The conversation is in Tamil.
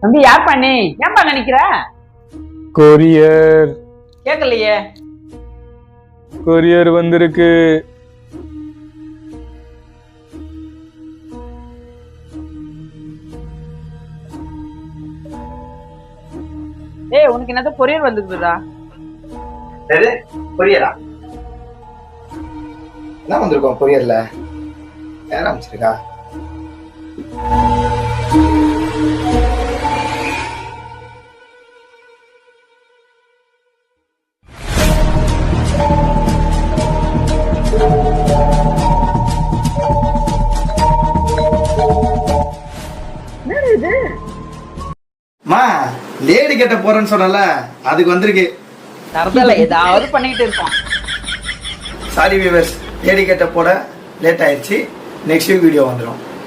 தம்பி யார் பண்ணி ஏன்பா நினைக்கிற? கொரியர் கேட்கலையே. கொரியர் வந்திருக்கு. ஏய் உனக்கு என்னது கொரியர் வந்துக்குதுடா? எது கொரியரா? என்ன வந்திருக்கோம் கொரியர்ல? யார் அமைச்சிருக்கா? என்னது இது? மா லேடி கட்ட போறேன்னு சொன்னல, அதுக்கு வந்திருக்கு. தரதல ஏதாவது பண்ணிட்டு இருப்பான். சாரி வியூவர்ஸ், லேடி கட்ட போட லேட் ஆயிடுச்சு. நெக்ஸ்ட் வீடியோ வந்துடும்.